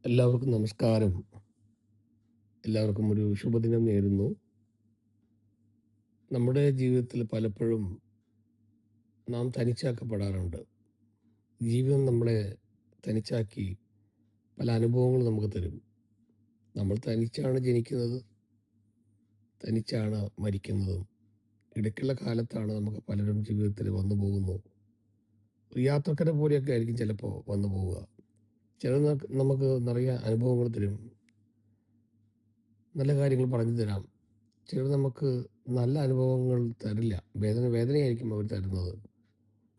എല്ലാവർക്കും നമസ്കാരം. എല്ലാവർക്കും ഒരു ശുഭദിനം നേരുന്നു. നമ്മുടെ ജീവിതത്തിൽ പലപ്പോഴും നാം തനിച്ചാക്കപ്പെടാറുണ്ട്. ജീവിതം നമ്മളെ തനിച്ചാക്കി പല അനുഭവങ്ങളും നമുക്ക് തരും. നമ്മൾ തനിച്ചാണ് ജനിക്കുന്നത്, തനിച്ചാണ് മരിക്കുന്നതും. ഇടയ്ക്കുള്ള കാലത്താണ് നമുക്ക് പലരും ജീവിതത്തിൽ വന്നു പോകുന്നു. ഒരു യാത്രക്കാരെ പോലെയൊക്കെ ആയിരിക്കും ചിലപ്പോൾ വന്നു പോവുക. ചിലർ നമുക്ക് നിറയെ അനുഭവങ്ങൾ തരും. നല്ല കാര്യങ്ങൾ പറഞ്ഞു തരാം. ചിലർ നമുക്ക് നല്ല അനുഭവങ്ങൾ തരില്ല. വേദനയായിരിക്കും അവർ തരുന്നത്.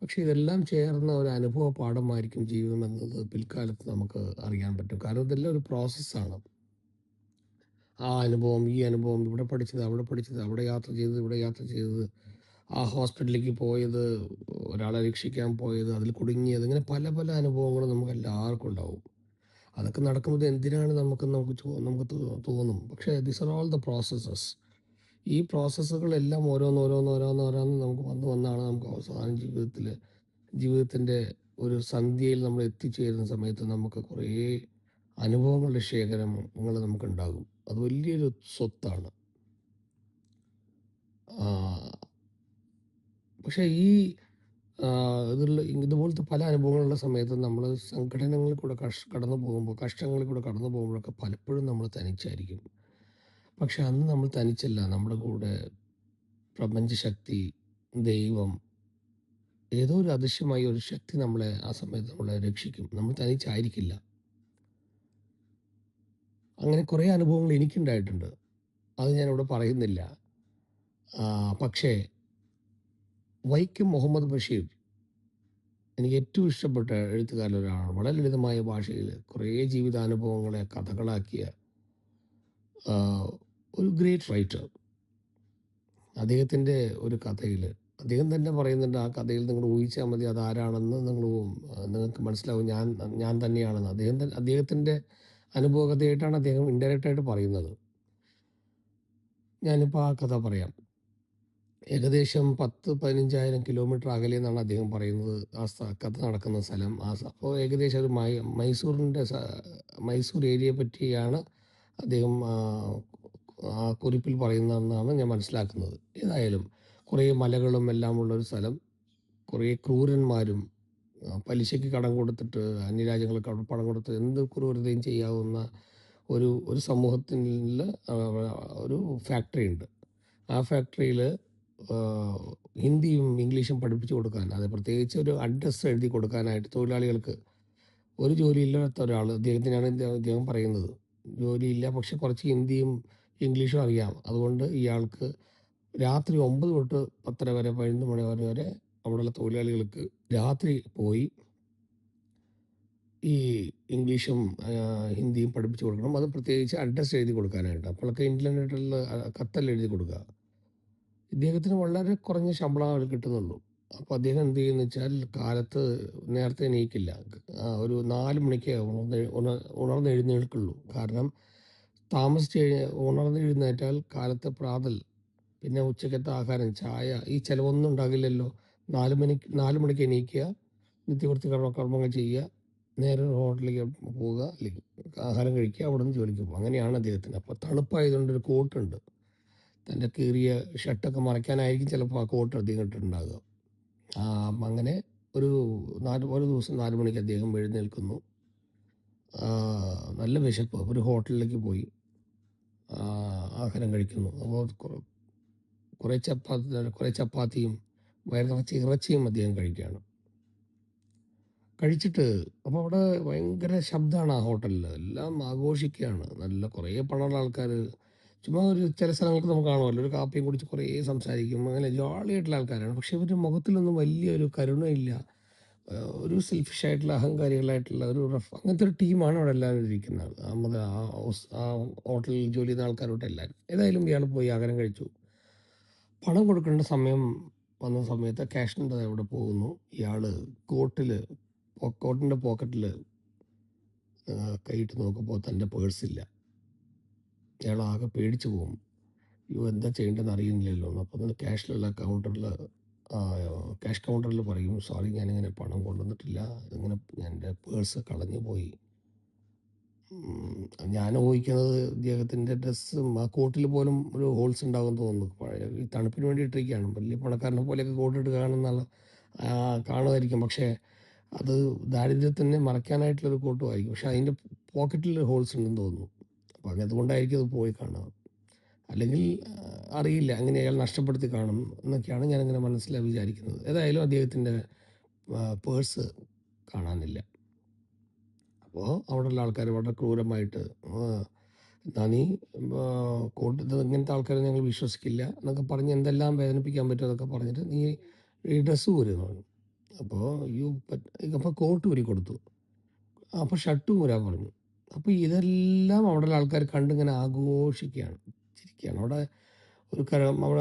പക്ഷെ ഇതെല്ലാം ചേർന്ന ഒരു അനുഭവ പാഠമായിരിക്കും ജീവിതം എന്നത് പിൽക്കാലത്ത് നമുക്ക് അറിയാൻ പറ്റും. കാരണം ഇതെല്ലാം ഒരു പ്രോസസ്സാണ്. ആ അനുഭവം, ഈ അനുഭവം, ഇവിടെ പഠിച്ചത്, അവിടെ പഠിച്ചത്, അവിടെ യാത്ര ചെയ്തത്, ഇവിടെ യാത്ര ചെയ്തത്, ആ ഹോസ്പിറ്റലിലേക്ക് പോയത്, ഒരാളെ രക്ഷിക്കാൻ പോയത്, അതിൽ കുടുങ്ങിയത്, ഇങ്ങനെ പല പല അനുഭവങ്ങളും നമുക്ക് എല്ലാവർക്കും ഉണ്ടാവും. അതൊക്കെ നടക്കുന്നത് എന്തിനാണ് നമുക്ക് തോന്നും. പക്ഷേ this are all the processes. ഈ പ്രോസസ്സുകളെല്ലാം ഓരോന്നോരോന്നോരോന്നോരോന്ന് നമുക്ക് വന്നാണ് നമുക്ക് അവസാനം ജീവിതത്തിൻ്റെ ഒരു സന്ധ്യയിൽ നമ്മൾ എത്തിച്ചേരുന്ന സമയത്ത് നമുക്ക് കുറേ അനുഭവങ്ങളുടെ ശേഖരങ്ങൾ നമുക്കുണ്ടാകും. അത് വലിയൊരു സ്വത്താണ്. ആ, പക്ഷേ ഈ ഇതുപോലത്തെ പല അനുഭവങ്ങളുള്ള സമയത്ത് നമ്മൾ സംഘടനകളിൽ കൂടെ കഷ്ടങ്ങളിൽ കൂടെ കടന്നു പോകുമ്പോഴൊക്കെ പലപ്പോഴും നമ്മൾ തനിച്ചായിരിക്കും. പക്ഷെ അന്ന് നമ്മൾ തനിച്ചല്ല. നമ്മുടെ കൂടെ പ്രപഞ്ചശക്തി, ദൈവം, ഏതോ ഒരു അദൃശ്യമായ ഒരു ശക്തി ആ സമയത്ത് നമ്മളെ രക്ഷിക്കും. നമ്മൾ തനിച്ചായിരിക്കില്ല. അങ്ങനെ കുറേ അനുഭവങ്ങൾ എനിക്കുണ്ടായിട്ടുണ്ട്. അത് ഞാനിവിടെ പറയുന്നില്ല. പക്ഷേ വൈക്കം മുഹമ്മദ് ബഷീർ എനിക്ക് ഏറ്റവും ഇഷ്ടപ്പെട്ട എഴുത്തുകാരിലൊരാളാണ്. വളരെ ലളിതമായ ഭാഷയിൽ കുറേ ജീവിതാനുഭവങ്ങളെ കഥകളാക്കിയ ആ, ഒരു ഗ്രേറ്റ് റൈറ്റർ. അദ്ദേഹത്തിൻ്റെ ഒരു കഥയിൽ അദ്ദേഹം തന്നെ പറയുന്നുണ്ട്, ആ കഥയിൽ നിങ്ങൾ ഊഹിച്ചാൽ മതി അതാരാണെന്ന് നിങ്ങൾക്ക് മനസ്സിലാവും, ഞാൻ തന്നെയാണെന്ന്. അദ്ദേഹത്തിൻ്റെ അനുഭവകഥയായിട്ടാണ് അദ്ദേഹം ഇൻഡയറക്റ്റായിട്ട് പറയുന്നത്. ഞാനിപ്പോൾ ആ കഥ പറയാം. ഏകദേശം 10,000-15,000 കിലോമീറ്റർ അകലെ എന്നാണ് അദ്ദേഹം പറയുന്നത് കഥ നടക്കുന്ന സ്ഥലം. അപ്പോൾ ഏകദേശം ഒരു മൈസൂർ ഏരിയയെ പറ്റിയാണ് അദ്ദേഹം ആ കുറിപ്പിൽ പറയുന്നതെന്നാണ് ഞാൻ മനസ്സിലാക്കുന്നത്. ഏതായാലും കുറേ മലകളും എല്ലാം ഉള്ളൊരു സ്ഥലം, കുറേ ക്രൂരന്മാരും പലിശയ്ക്ക് കടം കൊടുത്തിട്ട് അന്യരാജ്യങ്ങൾക്ക് പണം കൊടുത്ത് എന്ത് ക്രൂരതയും ചെയ്യാവുന്ന ഒരു ഒരു സമൂഹത്തിൽ ഒരു ഫാക്ടറി ഉണ്ട്. ആ ഫാക്ടറിയിൽ ഹിന്ദിയും ഇംഗ്ലീഷും പഠിപ്പിച്ചു കൊടുക്കാൻ, അത് പ്രത്യേകിച്ച് ഒരു അഡ്രസ്സ് എഴുതി കൊടുക്കാനായിട്ട് തൊഴിലാളികൾക്ക്, ഒരു ജോലിയില്ലാത്ത ഒരാൾ, അദ്ദേഹം പറയുന്നത് ജോലിയില്ല, പക്ഷെ കുറച്ച് ഹിന്ദിയും ഇംഗ്ലീഷും അറിയാം. അതുകൊണ്ട് ഇയാൾക്ക് രാത്രി 9 തൊട്ട് 10:30 വരെ, 11 മണി വരെ അവിടെയുള്ള തൊഴിലാളികൾക്ക് രാത്രി പോയി ഈ ഇംഗ്ലീഷും ഹിന്ദിയും പഠിപ്പിച്ചു കൊടുക്കണം. അത് പ്രത്യേകിച്ച് അഡ്രസ്സ് എഴുതി കൊടുക്കാനായിട്ട്. അപ്പോഴൊക്കെ ഇന്റർനെറ്റിൽ കത്തല്ല എഴുതി കൊടുക്കുക. ഇദ്ദേഹത്തിന് വളരെ കുറഞ്ഞ ശമ്പളം അവർ കിട്ടുന്നുള്ളൂ. അപ്പോൾ അദ്ദേഹം എന്ത് ചെയ്യുന്നു വെച്ചാൽ, കാലത്ത് നേരത്തെ എണീക്കില്ല. ഒരു 4 മണിക്കേ ഉണർന്നെഴുന്നേൽക്കുള്ളൂ. കാരണം ഉണർന്നെഴുന്നേറ്റാൽ കാലത്തെ പ്രാതൽ, പിന്നെ ഉച്ചക്കത്തെ ആഹാരം, ചായ, ഈ ചിലവൊന്നും ഉണ്ടാകില്ലല്ലോ. 4 മണിക്ക് എണീക്കുക, നിത്യവൃത്തി കർമ്മങ്ങൾ ചെയ്യുക, നേരെ ഒരു ഹോട്ടലിലേക്ക് പോവുക, അല്ലെങ്കിൽ ആഹാരം കഴിക്കുക, അവിടെ നിന്ന് ജോലിക്ക് പോകുക. അങ്ങനെയാണ് അദ്ദേഹത്തിന്. അപ്പോൾ തണുപ്പായതുകൊണ്ട് ഒരു കോട്ടുണ്ട്. തൻ്റെ കീറിയ ഷർട്ടൊക്കെ മറയ്ക്കാനായിരിക്കും ചിലപ്പോൾ ആ കോട്ട് അധികം ഇട്ടിട്ടുണ്ടാകുക. അങ്ങനെ ഒരു ദിവസം 4 മണിക്ക് അദ്ദേഹം എഴുന്നേൽക്കുന്നു. നല്ല വിശപ്പ്. ഒരു ഹോട്ടലിലേക്ക് പോയി ആഹാരം കഴിക്കുന്നു. അപ്പോൾ കുറേ ചപ്പാത്തിയും വയറ് നിറച്ച് ഇറച്ചിയും അദ്ദേഹം കഴിക്കുകയാണ്. കഴിച്ചിട്ട് അപ്പോൾ അവിടെ ഭയങ്കര ശബ്ദമാണ് ആ ഹോട്ടലിൽ. എല്ലാം ആഘോഷിക്കുകയാണ്. നല്ല കുറേ പണമുള്ള ആൾക്കാർ ചുമ്മാ ചില സ്ഥലങ്ങൾക്ക് നമുക്ക് കാണുമല്ലോ, ഒരു കാപ്പിയും കുടിച്ച് കുറേ സംസാരിക്കും, അങ്ങനെ ജോളിയായിട്ടുള്ള ആൾക്കാരാണ്. പക്ഷെ ഇവരുടെ മുഖത്തിലൊന്നും വലിയൊരു കരുണയില്ല. ഒരു സെൽഫിഷ് ആയിട്ടുള്ള അഹങ്കാരികളായിട്ടുള്ള അങ്ങനത്തെ ഒരു ടീമാണ് അവിടെ എല്ലാവരും ഇരിക്കുന്നത്. ആ ഹോട്ടലിൽ ജോലി ചെയ്യുന്ന ആൾക്കാരോട്ട് എല്ലാവരും. ഏതായാലും ഇയാൾ പോയി ആഹാരം കഴിച്ചു. പണം കൊടുക്കേണ്ട സമയം വന്ന സമയത്ത് ക്യാഷിൻ്റെ അവിടെ പോകുന്നു. ഇയാൾ കോട്ടിൻ്റെ പോക്കറ്റിൽ കൈയിട്ട് നോക്കുമ്പോൾ തൻ്റെ പേഴ്സില്ല. ഇയാൾ ആകെ പേടിച്ചു പോകും. അയ്യോ, എന്താ ചെയ്യേണ്ടതെന്ന് അറിയുന്നില്ലല്ലോ. അപ്പോൾ ക്യാഷ് കൗണ്ടറിൽ പറയും, സോറി, ഞാനിങ്ങനെ പണം കൊണ്ടുവന്നിട്ടില്ല, എൻ്റെ പേഴ്സ് കളഞ്ഞു പോയി. ഉം, ഞാൻ ഊഹിക്കുന്നത് ഇദ്ദേഹത്തിൻ്റെ ഡ്രസ്സും ആ കോട്ടിൽ പോലും ഒരു ഹോൾസ് ഉണ്ടാകുമെന്ന് തോന്നുന്നു. പഴയ ഈ തണുപ്പിന് വേണ്ടി ഇട്ടിരിക്കുകയാണ്. വലിയ പണക്കാരനെ പോലെയൊക്കെ കോട്ടിട്ട് കാണുന്നുള്ള കാണുമായിരിക്കും. പക്ഷേ അത് ദാരിദ്ര്യത്തിനെ മറയ്ക്കാനായിട്ടുള്ളൊരു കോട്ടുമായിരിക്കും. പക്ഷേ അതിൻ്റെ പോക്കറ്റിൽ ഹോൾസ് ഉണ്ടെന്ന് തോന്നുന്നു. അപ്പോൾ അതുകൊണ്ടായിരിക്കും അത് പോയി കാണുക. അല്ലെങ്കിൽ അറിയില്ല, അങ്ങനെ അയാൾ നഷ്ടപ്പെടുത്തി കാണും എന്നൊക്കെയാണ് ഞാനിങ്ങനെ മനസ്സിൽ വിചാരിക്കുന്നത്. ഏതായാലും അദ്ദേഹത്തിൻ്റെ പേഴ്സ് കാണാനില്ല. അപ്പോൾ അവിടെയുള്ള ആൾക്കാർ വളരെ ക്രൂരമായിട്ട് എന്നാ നീ കോട്ട് ഇത് ഇങ്ങനത്തെ ആൾക്കാരെ ഞങ്ങൾ വിശ്വസിക്കില്ല എന്നൊക്കെ പറഞ്ഞ് എന്തെല്ലാം വേദനിപ്പിക്കാൻ പറ്റുമോ എന്നൊക്കെ പറഞ്ഞിട്ട് നീ ഈ ഡ്രസ്സ് ഊരുന്നു പറഞ്ഞു. അപ്പോൾ അപ്പോൾ കോട്ട് ഊരി കൊടുത്തു. അപ്പോൾ ഷർട്ടും ഊരാൻ പറഞ്ഞു. അപ്പോൾ ഇതെല്ലാം അവിടെയുള്ള ആൾക്കാർ കണ്ടിങ്ങനെ ആഘോഷിക്കുകയാണ്, ചിരിക്കുകയാണ്. അവിടെ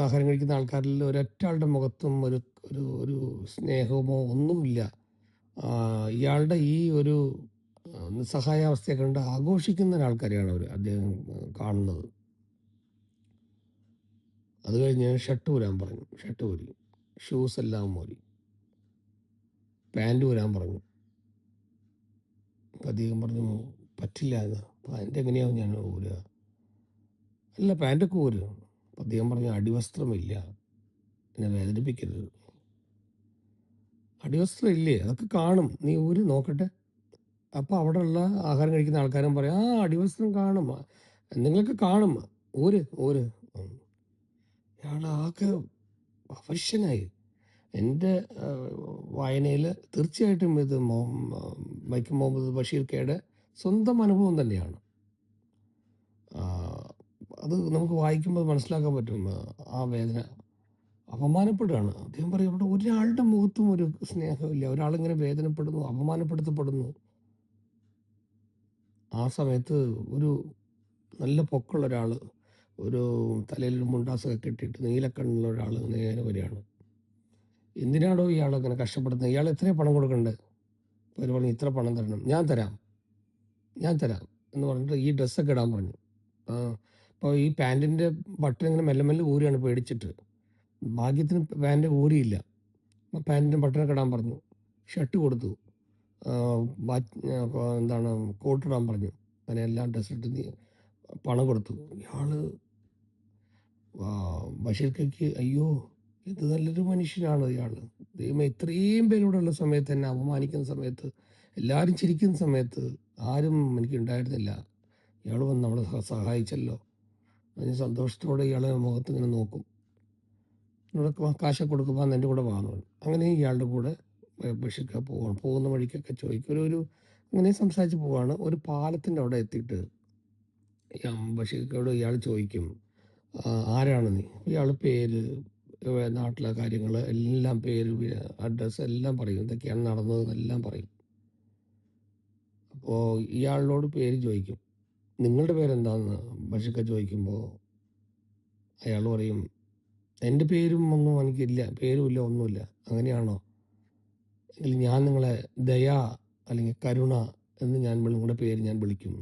ആഹാരം കഴിക്കുന്ന ആൾക്കാരിൽ ഒരൊറ്റ ആളുടെ മുഖത്തും ഒരു ഒരു ഒരു സ്നേഹമോ ഒന്നുമില്ല. ഇയാളുടെ ഈ ഒരു നിസ്സഹായാവസ്ഥയെ കണ്ട് ആഘോഷിക്കുന്ന ഒരാൾക്കാരെയാണ് അദ്ദേഹം കാണുന്നത്. അത് കഴിഞ്ഞ് ഷർട്ട് ഊരാൻ പറഞ്ഞു. ഷർട്ട് ഊരി. ഷൂസ് എല്ലാം ഊരി. പാൻറ് ഊരാൻ പറഞ്ഞു. അപ്പം അദ്ദേഹം പറഞ്ഞു പറ്റില്ല എന്ന്. പാൻറ് എങ്ങനെയാവും ഞാൻ ഊരുക? അല്ല, പാൻറ്റൊക്കെ ഊര്. അപ്പം അദ്ദേഹം പറഞ്ഞു അടിവസ്ത്രമില്ല, എന്നെ വേദനിപ്പിക്കരുത്. അടിവസ്ത്രം ഇല്ലേ? അതൊക്കെ കാണും, നീ ഊര് നോക്കട്ടെ. അപ്പോൾ അവിടെയുള്ള ആഹാരം കഴിക്കുന്ന ആൾക്കാരും പറയും അടിവസ്ത്രം കാണും, എന്തെങ്കിലുമൊക്കെ കാണും, ഊര് ഊര്. ഇയാൾ ആകെ അവശനായി. എൻ്റെ വായനയിൽ തീർച്ചയായിട്ടും ഇത് വൈക്കം മുഹമ്മദ് ബഷീർക്കയുടെ സ്വന്തം അനുഭവം തന്നെയാണ്. അത് നമുക്ക് വായിക്കുമ്പോൾ മനസ്സിലാക്കാൻ പറ്റും ആ വേദന. അപമാനപ്പെടുകയാണ്. അദ്ദേഹം പറയും അവിടെ ഒരാളുടെ മുഖത്തും ഒരു സ്നേഹമില്ല, ഒരാളിങ്ങനെ വേദനപ്പെടുന്നു, അപമാനപ്പെടുത്തപ്പെടുന്നു. ആ സമയത്ത് ഒരു നല്ല പൊക്കമുള്ള ഒരാൾ, ഒരു തലയിൽ മുണ്ടാസൊക്കെ കെട്ടിയിട്ട് നീലക്കണ്ണുള്ള ഒരാൾ നേരെ വരികയാണ്. എന്തിനാണോ ഇയാളങ്ങനെ കഷ്ടപ്പെടുന്നത്? ഇയാൾ എത്രയും പണം കൊടുക്കണ്ടേ? അവർ പറഞ്ഞു ഇത്ര പണം തരണം. ഞാൻ തരാം എന്ന് പറഞ്ഞിട്ട് ഈ ഡ്രസ്സൊക്കെ ഇടാൻ പറഞ്ഞു. അപ്പോൾ ഈ പാൻറ്റിൻ്റെ ബട്ടൺ ഇങ്ങനെ മെല്ലെ മെല്ലെ ഊരിയാണ് പേടിച്ചിട്ട്. ഭാഗ്യത്തിന് പാൻറ്റ് ഊരിയില്ല. പാൻറ്റിൻ്റെ ബട്ടണൊക്കെ ഇടാൻ പറഞ്ഞു. ഷർട്ട് കൊടുത്തു. എന്താണ് കോട്ടിടാൻ പറഞ്ഞു. അങ്ങനെ എല്ലാം ഡ്രസ്സിട്ട് പണം കൊടുത്തു. ഇയാൾ ബഷീർക്കയ്ക്ക് അയ്യോ ഇത് നല്ലൊരു മനുഷ്യനാണ് ഇയാൾ. ദൈവമേ, ഇത്രയും പേരോടുള്ള സമയത്ത്, എന്നെ അപമാനിക്കുന്ന സമയത്ത്, എല്ലാവരും ചിരിക്കുന്ന സമയത്ത് ആരും എനിക്ക് ഉണ്ടായിരുന്നില്ല, ഇയാൾ വന്ന് നമ്മളെ സഹായിച്ചല്ലോ. അതിന് സന്തോഷത്തോടെ ഇയാളെ മുഖത്ത് ഇങ്ങനെ നോക്കും. ഇവിടെ കാശൊക്കെ കൊടുക്കുമ്പോൾ എൻ്റെ കൂടെ വാങ്ങുന്നു. അങ്ങനെ ഇയാളുടെ കൂടെ ബഷീർക്ക പോകുന്ന വഴിക്കൊക്കെ ചോദിക്കും. അങ്ങനെ സംസാരിച്ച് പോവാണ്. ഒരു പാലത്തിൻ്റെ അവിടെ എത്തിയിട്ട് ബഷീർക്കയോട് ഇയാൾ ചോദിക്കും ആരാണ് നീ? ഇയാൾ പേര്, നാട്ടിലെ കാര്യങ്ങൾ എല്ലാം, പേര്, അഡ്രസ്സ് എല്ലാം പറയും, എന്തൊക്കെയാണ് നടന്നതെന്നെല്ലാം പറയും. അപ്പോൾ ഇയാളോട് പേര് ചോദിക്കും. നിങ്ങളുടെ പേരെന്താണെന്ന് ബഷീർക്ക ചോദിക്കുമ്പോൾ അയാൾ പറയും എൻ്റെ പേരും ഒന്നും എനിക്കില്ല, പേരുമില്ല, ഒന്നുമില്ല. അങ്ങനെയാണോ? എങ്കിൽ ഞാൻ നിങ്ങളെ ദയ അല്ലെങ്കിൽ കരുണ എന്ന് നിങ്ങളുടെ പേര് ഞാൻ വിളിക്കും.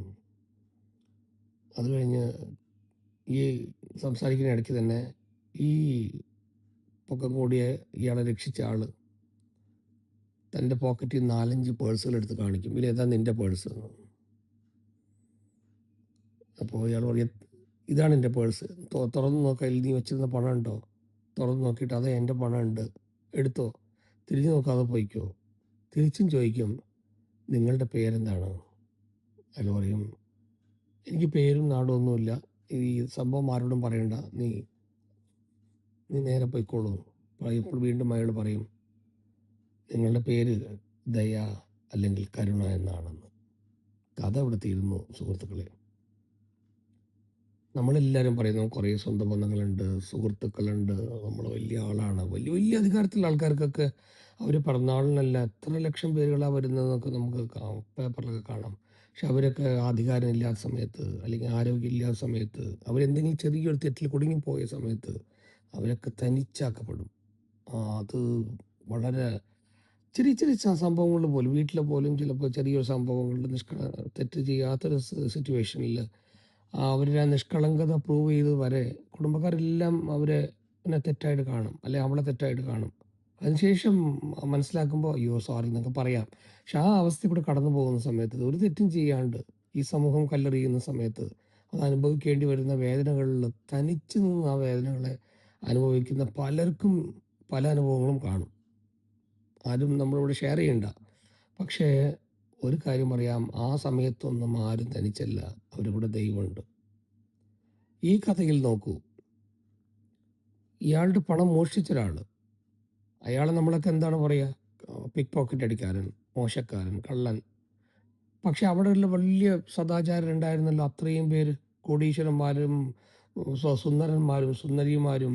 അത് കഴിഞ്ഞ് ഈ സംസാരിക്കുന്ന ഇടയ്ക്ക് തന്നെ ഈ പൊക്കം കൂടിയ ഇയാളെ രക്ഷിച്ച ആൾ തൻ്റെ പോക്കറ്റിൽ 4-5 പേഴ്സുകൾ എടുത്ത് കാണിക്കും. ഇതിലേതാ നിൻ്റെ പേഴ്സ്? അപ്പോൾ ഇയാൾ പറയും ഇതാണ് എൻ്റെ പേഴ്സ്, തുറന്ന് നോക്കാം, നീ വെച്ചിരുന്ന പണം ഉണ്ടോ? തുറന്ന് നോക്കിയിട്ട് അതെ എൻ്റെ പണം ഉണ്ട്, എടുത്തോ, തിരിഞ്ഞു നോക്കാതെ പോയിക്കോ. തിരിച്ചും ചോദിക്കും നിങ്ങളുടെ പേരെന്താണ്? അയാൾ പറയും എനിക്ക് പേരും നാടും ഒന്നുമില്ല, ഈ സംഭവം ആരോടും പറയണ്ട, നീ നേരെ പോയിക്കോളൂ. ഇപ്പോൾ വീണ്ടും അയാൾ പറയും നിങ്ങളുടെ പേര് ദയ അല്ലെങ്കിൽ കരുണ എന്നാണെന്ന്. കഥ ഇവിടെ തീരുന്നു സുഹൃത്തുക്കളെ. നമ്മളെല്ലാവരും പറയുന്നു കുറേ സ്വന്തം ബന്ധങ്ങളുണ്ട്, സുഹൃത്തുക്കളുണ്ട്, നമ്മൾ വലിയ ആളാണ്. വലിയ വലിയ അധികാരത്തിലുള്ള ആൾക്കാർക്കൊക്കെ അവർ പിറന്നാളിനല്ല എത്ര ലക്ഷം പേരുകളാണ് വരുന്നതെന്നൊക്കെ നമുക്ക് പേപ്പറിലൊക്കെ കാണാം. പക്ഷെ അവരൊക്കെ അധികാരമില്ലാത്ത സമയത്ത് അല്ലെങ്കിൽ ആരോഗ്യമില്ലാത്ത സമയത്ത്, അവരെന്തെങ്കിലും ചെറിയൊരു തെറ്റിൽ കുടുങ്ങിപ്പോയ സമയത്ത് അവരൊക്കെ തനിച്ചാക്കപ്പെടും. അത് വളരെ ചെറിയ ചെറിയ സംഭവങ്ങൾ പോലും, വീട്ടിൽ പോലും ചിലപ്പോൾ ചെറിയൊരു സംഭവങ്ങളിൽ തെറ്റ് ചെയ്യാത്തൊരു സിറ്റുവേഷനിൽ അവരുടെ ആ നിഷ്കളങ്കത പ്രൂവ് ചെയ്ത് വരെ കുടുംബക്കാരെല്ലാം അവരെ തെറ്റായിട്ട് കാണും, അല്ലെ അവളെ തെറ്റായിട്ട് കാണും. അതിനുശേഷം മനസ്സിലാക്കുമ്പോൾ അയ്യോ സോറി എന്നൊക്കെ പറയാം. പക്ഷെ ആ അവസ്ഥ കൂടെ കടന്നു പോകുന്ന സമയത്ത് ഒരു തെറ്റും ചെയ്യാണ്ട് ഈ സമൂഹം കല്ലെറിയുന്ന സമയത്ത് അത് അനുഭവിക്കേണ്ടി വരുന്ന വേദനകളിൽ തനിച്ച് നിന്ന് ആ വേദനകളെ അനുഭവിക്കുന്ന പലർക്കും പല അനുഭവങ്ങളും കാണും. ആരും നമ്മളിവിടെ ഷെയർ ചെയ്യണ്ട. പക്ഷേ ഒരു കാര്യം അറിയാം, ആ സമയത്തൊന്നും ആരും തനിച്ചല്ല. അവരുടെ കൂടെ ദൈവമുണ്ട്. ഈ കഥയിൽ നോക്കൂ, ഇയാളുടെ പണം മോഷ്ടിച്ച ഒരാൾ, അയാളെ നമ്മളൊക്കെ എന്താണ് പറയുക? പിക്ക് പോക്കറ്റ് അടിക്കാരൻ, മോശക്കാരൻ, കള്ളൻ. പക്ഷെ അവിടെയുള്ള വലിയ സദാചാരരുണ്ടായിരുന്നല്ലോ, അത്രയും പേര്, കോടീശ്വരന്മാരും സുന്ദരന്മാരും സുന്ദരിമാരും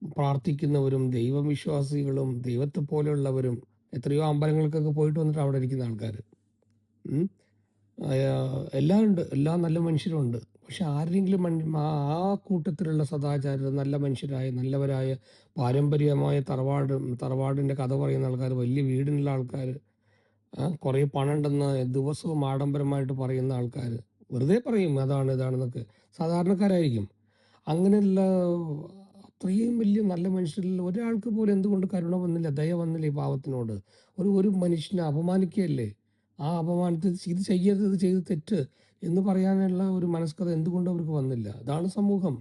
പ്രാർത്ഥിക്കുന്നവരും ദൈവവിശ്വാസികളും ദൈവത്തെ പോലെയുള്ളവരും എത്രയോ അമ്പലങ്ങൾക്കൊക്കെ പോയിട്ട് വന്നിട്ട് അവിടെ ഇരിക്കുന്ന ആൾക്കാർ. എല്ലാം ഉണ്ട്, എല്ലാ നല്ല മനുഷ്യരുണ്ട്. പക്ഷെ ആരെങ്കിലും ആ കൂട്ടത്തിലുള്ള സദാചാരർ, നല്ല മനുഷ്യരായ നല്ലവരായ പാരമ്പര്യമായ തറവാടിൻ്റെ കഥ പറയുന്ന ആൾക്കാർ, വലിയ വീടിനുള്ള ആൾക്കാർ, കുറേ പണം ഉണ്ടെന്ന് ദിവസവും ആഡംബരമായിട്ട് പറയുന്ന ആൾക്കാർ, വെറുതെ പറയും അതാണ് ഇതാണെന്നൊക്കെ, സാധാരണക്കാരായിരിക്കും. അങ്ങനെയുള്ള അത്രയും വലിയ നല്ല മനുഷ്യരിൽ ഒരാൾക്ക് പോലും എന്തുകൊണ്ട് കരുണ വന്നില്ല, ദയ വന്നില്ല ഈ പാവത്തിനോട്? ഒരു മനുഷ്യനെ അപമാനിക്കുകയല്ലേ? ആ അപമാനത്തിൽ ഇത് ചെയ്യരുത്, ഇത് ചെയ്ത് തെറ്റ് എന്ന് പറയാനുള്ള ഒരു മനസ്കത എന്തുകൊണ്ട് അവർക്ക് വന്നില്ല? അതാണ് സമൂഹം.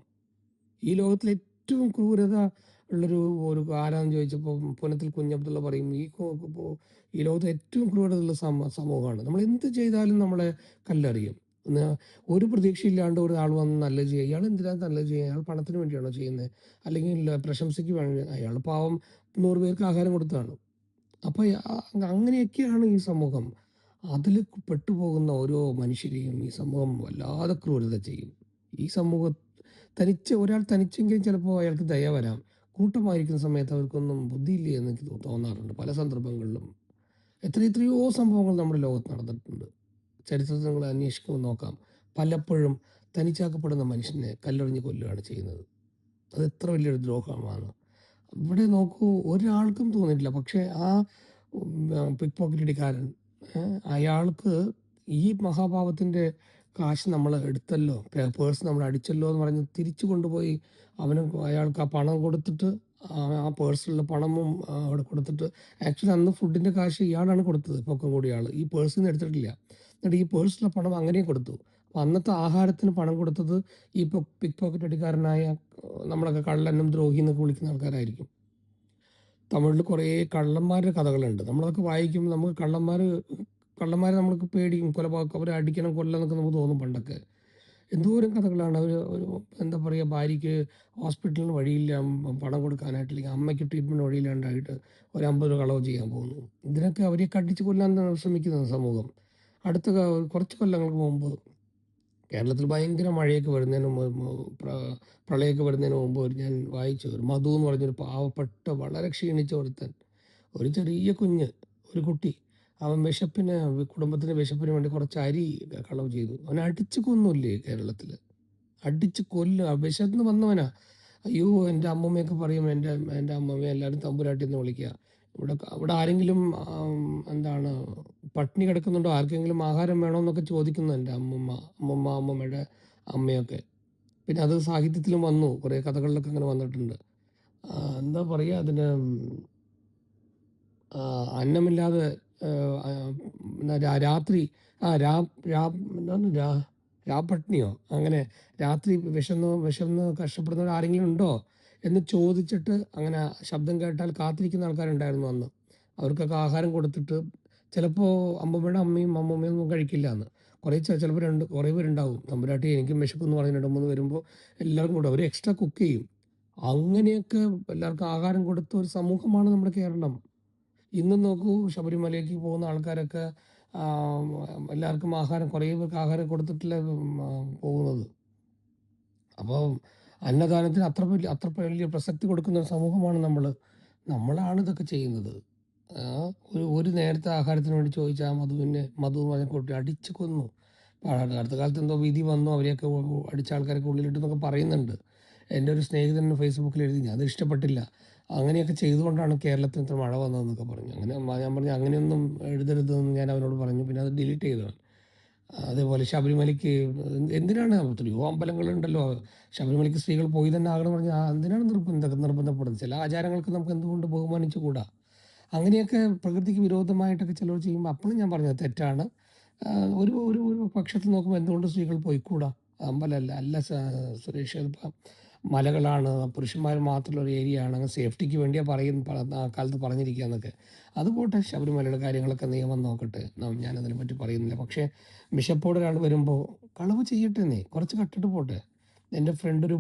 ഈ ലോകത്തിൽ ഏറ്റവും ക്രൂരത ഉള്ളൊരു ഒരു ആരാന്ന് ചോദിച്ചപ്പോൾ പുനത്തിൽ കുഞ്ഞബ്ദുള്ള പറയും, ഈ ലോകത്ത് ഏറ്റവും ക്രൂരതയുള്ള സമൂഹമാണ്. നമ്മൾ എന്ത് ചെയ്താലും നമ്മളെ കല്ലെറിയും. ഒരു പ്രതീക്ഷയില്ലാണ്ട് ഒരാൾ വന്ന് നല്ലത് ചെയ്യുക, ഇയാൾ എന്തിനാണ് നല്ലത് ചെയ്യുക? അയാൾ പണത്തിന് വേണ്ടിയാണോ ചെയ്യുന്നത്? അല്ലെങ്കിൽ പ്രശംസയ്ക്ക് വേണ്ടി? അയാൾ പാവം 100 പേർക്ക് ആഹാരം കൊടുത്തതാണ്. അപ്പോൾ അങ്ങനെയൊക്കെയാണ് ഈ സമൂഹം. അതിൽ പെട്ടുപോകുന്ന ഓരോ മനുഷ്യരെയും ഈ സമൂഹം വല്ലാതെ ക്രൂരത ചെയ്യും. ഈ സമൂഹം ഒരാൾ തനിച്ചെങ്കിലും ചിലപ്പോൾ അയാൾക്ക് ദയ വരാം. കൂട്ടമായിരിക്കുന്ന സമയത്ത് അവർക്കൊന്നും ബുദ്ധിയില്ലേ എന്ന് എനിക്ക് തോന്നാറുണ്ട് പല സന്ദർഭങ്ങളിലും. എത്രയോ സംഭവങ്ങൾ നമ്മുടെ ലോകത്ത് നടന്നിട്ടുണ്ട്. ചരിത്രത്തിൽ നിങ്ങൾ അന്വേഷിക്കുമ്പോൾ നോക്കാം. പലപ്പോഴും തനിച്ചാക്കപ്പെടുന്ന മനുഷ്യനെ കല്ലെറിഞ്ഞ് കൊല്ലുകയാണ് ചെയ്യുന്നത്. അത് എത്ര വലിയൊരു ദ്രോഹമാണ്. ഇവിടെ നോക്കൂ, ഒരാൾക്കും തോന്നിയിട്ടില്ല. പക്ഷേ ആ പിക്ക് പോക്കറ്റടിക്കാരൻ, അയാൾക്ക് ഈ മഹാപാപത്തിൻ്റെ കാശ് നമ്മൾ എടുത്തല്ലോ, പേഴ്സ് നമ്മൾ അടിച്ചല്ലോ എന്ന് പറഞ്ഞ് തിരിച്ചു കൊണ്ടുപോയി അയാൾക്ക് ആ പണം കൊടുത്തിട്ട്, ആ പേഴ്സിലുള്ള പണവും അവിടെ കൊടുത്തിട്ട്, ആക്ച്വലി അന്ന് ഫുഡിൻ്റെ കാശ് ഇയാളാണ് കൊടുത്തത്, പൊക്കം കൂടിയ ആൾ. ഈ പേഴ്സിൽ നിന്ന് എടുത്തിട്ടില്ല. എന്നിട്ട് ഈ പേഴ്സിലുള്ള പണം അങ്ങനെയും കൊടുത്തു. അപ്പം അന്നത്തെ ആഹാരത്തിന് പണം കൊടുത്തത് ഈ പിക്ക് പോക്കറ്റ് അടിക്കാരനായ നമ്മളൊക്കെ കള്ളനും ദ്രോഹി എന്നൊക്കെ വിളിക്കുന്ന ആൾക്കാരായിരിക്കും. തമിഴിൽ കുറേ കള്ളന്മാരുടെ കഥകളുണ്ട്. നമ്മളതൊക്കെ വായിക്കുമ്പോൾ നമുക്ക് കള്ളന്മാരെ നമ്മൾക്ക് പേടിയും, അവരെ അടിക്കണം കൊല്ലണം എന്നൊക്കെ നമുക്ക് തോന്നും പണ്ടൊക്കെ. എന്തോരം കഥകളാണ്. ഒരു എന്താ പറയുക, ഭാര്യയ്ക്ക് ഹോസ്പിറ്റലിന് വഴിയില്ല, പണം കൊടുക്കാനായിട്ട്, അല്ലെങ്കിൽ അമ്മയ്ക്ക് ട്രീറ്റ്മെൻറ്റ് വഴിയില്ലാണ്ടായിട്ട് ഒരു 50 രൂപ കളവ് ചെയ്യാൻ പോകുന്നു. ഇതിനൊക്കെ അവരെയൊക്കെ അടിച്ച് കൊല്ലാൻ ശ്രമിക്കുന്നത് സമൂഹം. കുറച്ച് കൊല്ലങ്ങൾക്ക് മുമ്പ് കേരളത്തിൽ ഭയങ്കര മഴയൊക്കെ വരുന്നതിന് പ്രളയമൊക്കെ വരുന്നതിന് മുമ്പ് ഞാൻ വായിച്ചു, ഒരു മധു എന്ന് പറഞ്ഞൊരു പാവപ്പെട്ട വളരെ ക്ഷീണിച്ച ഒരുത്തൻ, ഒരു ചെറിയ കുഞ്ഞ്, ഒരു കുട്ടി, അവൻ കുടുംബത്തിൻ്റെ വിശപ്പിന് വേണ്ടി കുറച്ച് അരി കളവ് ചെയ്തു. അവനെ അടിച്ച് കൊന്നില്ലേ കേരളത്തിൽ? അടിച്ച് കൊല്ലുക, വിശന്ന് വന്നവനാ. അയ്യോ, എൻ്റെ അമ്മമ്മയൊക്കെ പറയും, എൻ്റെ അമ്മമ്മ എല്ലാവരും തമ്പുരാട്ടി എന്ന് വിളിക്കുക. ഇവിടെ ആരെങ്കിലും എന്താണ് പട്ടിണി കിടക്കുന്നുണ്ടോ, ആർക്കെങ്കിലും ആഹാരം വേണമെന്നൊക്കെ ചോദിക്കുന്നു എൻ്റെ അമ്മമ്മയുടെ അമ്മയൊക്കെ. പിന്നെ അത് സാഹിത്യത്തിലും വന്നു, കുറേ കഥകളിലൊക്കെ അങ്ങനെ വന്നിട്ടുണ്ട്. എന്താ പറയുക അതിന്, അന്നമില്ലാതെ രാത്രി, എന്താണ് രാപ്പട്ടിണിയോ അങ്ങനെ, രാത്രി വിശന്ന് കഷ്ടപ്പെടുന്നവർ ആരെങ്കിലും ഉണ്ടോ എന്ന് ചോദിച്ചിട്ട്, അങ്ങനെ ശബ്ദം കേട്ടാൽ കാത്തിരിക്കുന്ന ആൾക്കാരുണ്ടായിരുന്നു അന്ന്. അവർക്കൊക്കെ ആഹാരം കൊടുത്തിട്ട്, ചിലപ്പോൾ അമ്മമ്മയുടെ അമ്മയും അമ്മമ്മയും ഒന്നും കഴിക്കില്ല എന്ന്, ചിലപ്പോൾ കുറേ പേരുണ്ടാവും. തമ്പുരാട്ടി എനിക്കും വിശപ്പെന്ന് പറഞ്ഞ് 2-3 വരുമ്പോൾ എല്ലാവർക്കും കൂടെ അവർ എക്സ്ട്രാ കുക്ക് ചെയ്യും. അങ്ങനെയൊക്കെ എല്ലാവർക്കും ആഹാരം കൊടുത്ത ഒരു സമൂഹമാണ് നമ്മുടെ കേരളം. ഇന്ന് നോക്കൂ, ശബരിമലയ്ക്ക് പോകുന്ന ആൾക്കാരൊക്കെ എല്ലാവർക്കും കുറേ പേർക്ക് ആഹാരം കൊടുത്തിട്ടല്ലേ പോകുന്നത്. അപ്പോൾ അന്നദാനത്തിന് അത്ര വലിയ പ്രസക്തി കൊടുക്കുന്ന ഒരു സമൂഹമാണ് നമ്മളാണ് ഇതൊക്കെ ചെയ്യുന്നത്. ഒരു നേരത്തെ ആഹാരത്തിന് വേണ്ടി ചോദിച്ചാൽ മധു എന്ന് പറഞ്ഞ കുട്ടി അടിച്ച് കൊന്നു. അടുത്ത കാലത്ത് എന്തോ വിധി വന്നു, അവരെയൊക്കെ അടിച്ച ആൾക്കാരൊക്കെ ഉള്ളിലിട്ടെന്നൊക്കെ പറയുന്നുണ്ട്. എൻ്റെ ഒരു സ്നേഹിതൻ ഫേസ്ബുക്കിൽ എഴുതി, അത് ഇഷ്ടപ്പെട്ടില്ല. അങ്ങനെയൊക്കെ ചെയ്തുകൊണ്ടാണ് കേരളത്തിൽ ഇത്ര മഴ വന്നതെന്നൊക്കെ പറഞ്ഞു. ഞാൻ പറഞ്ഞു അങ്ങനെയൊന്നും എഴുതരുതെന്ന് ഞാൻ അവനോട് പറഞ്ഞു. പിന്നെ അത് ഡിലീറ്റ് ചെയ്തതാണ്. അതേപോലെ ശബരിമലയ്ക്ക് എന്തിനാണ്, എത്രയോ അമ്പലങ്ങളുണ്ടല്ലോ, ശബരിമലയ്ക്ക് സ്ത്രീകൾ പോയി തന്നെ ആകണം പറഞ്ഞാൽ എന്തിനാണ് നിർബന്ധപ്പെടുന്നത്? ചില ആചാരങ്ങൾക്ക് നമുക്ക് എന്തുകൊണ്ട് ബഹുമാനിച്ചുകൂടാ? അങ്ങനെയൊക്കെ പ്രകൃതിക്ക് വിരോധമായിട്ടൊക്കെ ചിലർ ചെയ്യുമ്പോൾ അപ്പോഴും ഞാൻ പറഞ്ഞത് തെറ്റാണ്. ഒരു ഒരു ഒരു പക്ഷത്തിൽ നോക്കുമ്പോൾ എന്തുകൊണ്ട് സ്ത്രീകൾ പോയിക്കൂടാ? അമ്പലമല്ല. അല്ല സുരേഷ്, ഇതിപ്പം മലകളാണ്, പുരുഷന്മാർ മാത്രമുള്ള ഒരു ഏരിയയാണ്, അങ്ങ് സേഫ്റ്റിക്ക് വേണ്ടിയാ ആ കാലത്ത് പറഞ്ഞിരിക്കുകയെന്നൊക്കെ. അത് പോട്ടെ, ശബരിമലയുടെ കാര്യങ്ങളൊക്കെ നിയമം നോക്കട്ടെ. ഞാനതിനെ പറ്റി പറയുന്നില്ല. പക്ഷേ ബിഷപ്പോട് ഒരാൾ വരുമ്പോൾ കളവ് ചെയ്യട്ടെന്നേ, കുറച്ച് കട്ടിട്ട് പോട്ടെ. എൻ്റെ ഫ്രണ്ട് ഒരു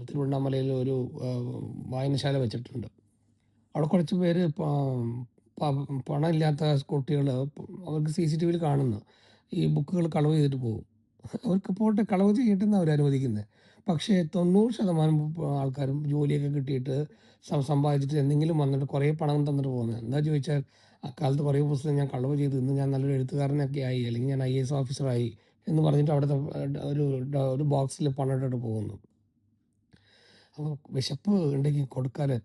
തിരുവണ്ണാമലയിൽ ഒരു വായനശാല വെച്ചിട്ടുണ്ട്. അവിടെ കുറച്ച് പേര് പണമില്ലാത്ത കുട്ടികൾ, അവർക്ക് CCTVയിൽ കാണുന്നു ഈ ബുക്കുകൾ കളവ് ചെയ്തിട്ട് പോകും. അവർക്ക് പോട്ടെ, കളവ് ചെയ്യട്ടെന്നാണ് അവർ അനുവദിക്കുന്നത്. പക്ഷേ 90% ആൾക്കാരും ജോലിയൊക്കെ കിട്ടിയിട്ട് സമ്പാദിച്ചിട്ട് എന്തെങ്കിലും വന്നിട്ട് കുറേ പണം തന്നിട്ട് പോകുന്നത്. എന്താ ചോദിച്ചാൽ, അക്കാലത്ത് കുറേ പുസ്തകം ഞാൻ കളവ് ചെയ്തു, ഇന്ന് ഞാൻ നല്ലൊരു എഴുത്തുകാരനൊക്കെ ആയി, അല്ലെങ്കിൽ ഞാൻ IAS ഓഫീസറായി എന്ന് പറഞ്ഞിട്ട് അവിടുത്തെ ഒരു ഒരു ബോക്സിൽ പണം ഇട്ടിട്ട് പോകുന്നു. അപ്പോൾ വിശപ്പ് ഉണ്ടെങ്കിൽ കൊടുക്കാലോ.